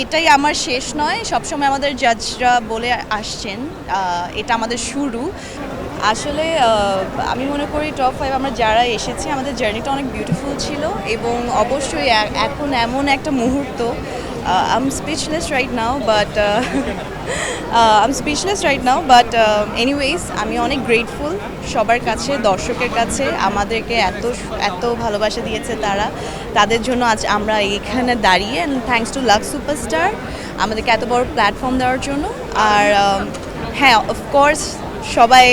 এটাই আমার শেষ নয়, সবসময় আমাদের জাজরা বলে আসছেন এটা আমাদের শুরু। আসলে আমি মনে করি টপ 5 আমরা যারা এসেছি আমাদের জার্নিটা অনেক বিউটিফুল ছিল এবং অবশ্যই এখন এমন একটা মুহূর্ত I'm speechless right now but anyways আমি অনেক গ্রেটফুল সবার কাছে, দর্শকের কাছে আমাদেরকে এত ভালোবাসা দিয়েছে তারা, তাদের জন্য আজ আমরা এখানে দাঁড়িয়ে and thanks to Lux superstar আমাদেরকে এত বড় প্ল্যাটফর্ম দেওয়ার জন্য। আর হ্যাঁ, অফকোর্স সবাই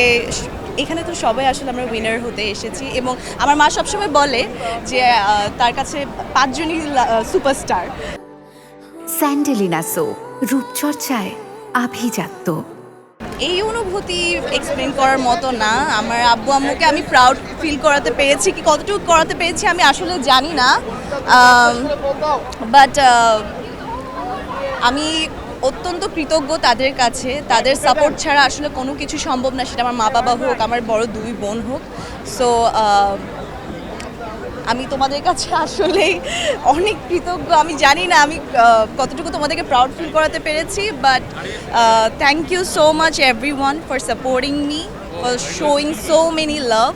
এখানে তো সবাই আসলে আমরা উইনার হতে এসেছি এবং আমার মা সবসময় বলে যে তার কাছে 5 জনই সুপারস্টার। স্যান্ডেলিনা সো, রূপচর্চায় আভিজাত্য। এই অনুভূতি এক্সপ্লেন করার মতো না। আমার আব্বু আম্মুকে আমি প্রাউড ফিল করাতে পেরেছি, কি কতটুকু করাতে পেরেছি আমি আসলে জানি না, বাট আমি অত্যন্ত কৃতজ্ঞ তাদের কাছে। তাদের সাপোর্ট ছাড়া আসলে কোনো কিছু সম্ভব না, সেটা আমার মা বাবা হোক, আমার বড় 2 বোন হোক। সো আমি তোমাদের কাছে আসলেই অনেক কৃতজ্ঞ। আমি জানি না আমি কতটুকু তোমাদেরকে প্রাউড ফিল করাতে পেরেছি, but thank you so much everyone for supporting me, for showing so many love.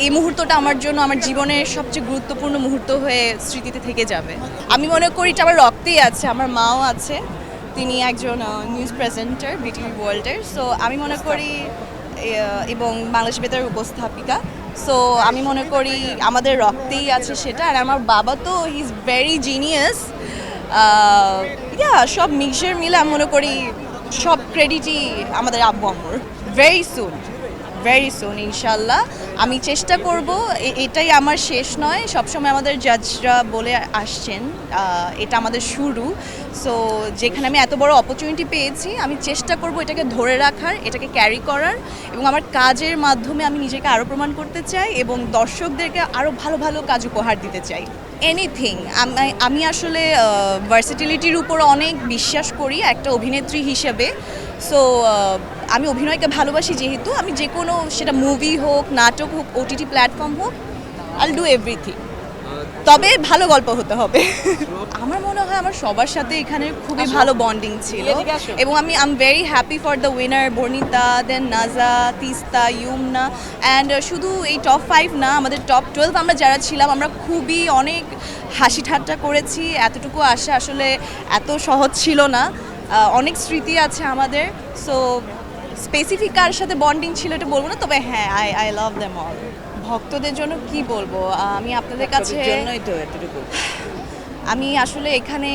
এই মুহূর্তটা আমার জন্য আমার জীবনের সবচেয়ে গুরুত্বপূর্ণ মুহূর্ত হয়ে স্মৃতিতে থেকে যাবে। আমি মনে করি এটা আমার রক্তেই আছে, আমার মাও আছে, তিনি একজন নিউজ প্রেজেন্টার বিটিভি ওয়ার্ল্ডের। সো আমি মনে করি এবং বাংলাদেশ বেতারের উপস্থাপিকা। সো আমি মনে করি আমাদের রক্তেই আছে সেটা। আর আমার বাবা তো হি ইজ ভেরি জিনিয়াস। সব মিক্সচার মিলে আমি মনে করি সব ক্রেডিটই আমাদের আব্বু আম্মুর। ভেরি সুন ইনশাল্লাহ। আমি চেষ্টা করব, এটাই আমার শেষ নয়, সবসময় আমাদের জাজরা বলে আসছেন এটা আমাদের শুরু। সো যেখানে আমি এত বড় অপরচুনিটি পেয়েছি আমি চেষ্টা করব এটাকে ধরে রাখার, এটাকে ক্যারি করার এবং আমার কাজের মাধ্যমে আমি নিজেকে আরও প্রমাণ করতে চাই এবং দর্শকদেরকে আরও ভালো ভালো কাজ উপহার দিতে চাই। এনিথিং। আমি আসলে ভার্সিটিলিটির উপর অনেক বিশ্বাস করি একটা অভিনেত্রী হিসেবে। সো আমি অভিনয়কে ভালোবাসি যেহেতু, আমি যে কোনো সেটা মুভি হোক, নাটক হোক, ওটিটি প্ল্যাটফর্ম হোক, আই উইল ডু এভরিথিং। তবে ভালো গল্প হতে হবে। আমার মনে হয় আমার সবার সাথে এখানে খুবই ভালো বন্ডিং ছিল এবং আমি I am very happy for the winner Barnita, then Naja, Tista, Yumna, and শুধু এই টপ 5 না, আমাদের টপ 12 আমরা যারা ছিলাম আমরা খুবই অনেক হাসি ঠাট্টা করেছি। এতটুকু আসা আসলে এত সহজ ছিল না, অনেক স্মৃতি আছে আমাদের। সো স্পেসিফিক কার সাথে বন্ডিং ছিল এটা বলবো না, তবে হ্যাঁ আই লাভ দেম অল। ভক্তদের জন্য কি বলবো, আমি আপনাদের কাছে আমি আসলে এখানে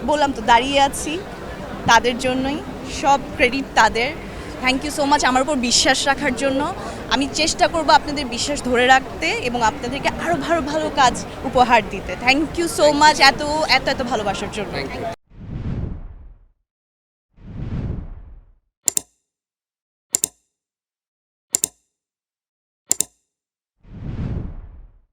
বললাম তো দাঁড়িয়ে আছি তাদের জন্যই, সব ক্রেডিট তাদের। থ্যাংক ইউ সো মাচ আমার উপর বিশ্বাস রাখার জন্য। আমি চেষ্টা করব আপনাদের বিশ্বাস ধরে রাখতে এবং আপনাদেরকে আরও ভালো ভালো কাজ উপহার দিতে। থ্যাংক ইউ সো মাচ এত ভালোবাসার জন্য।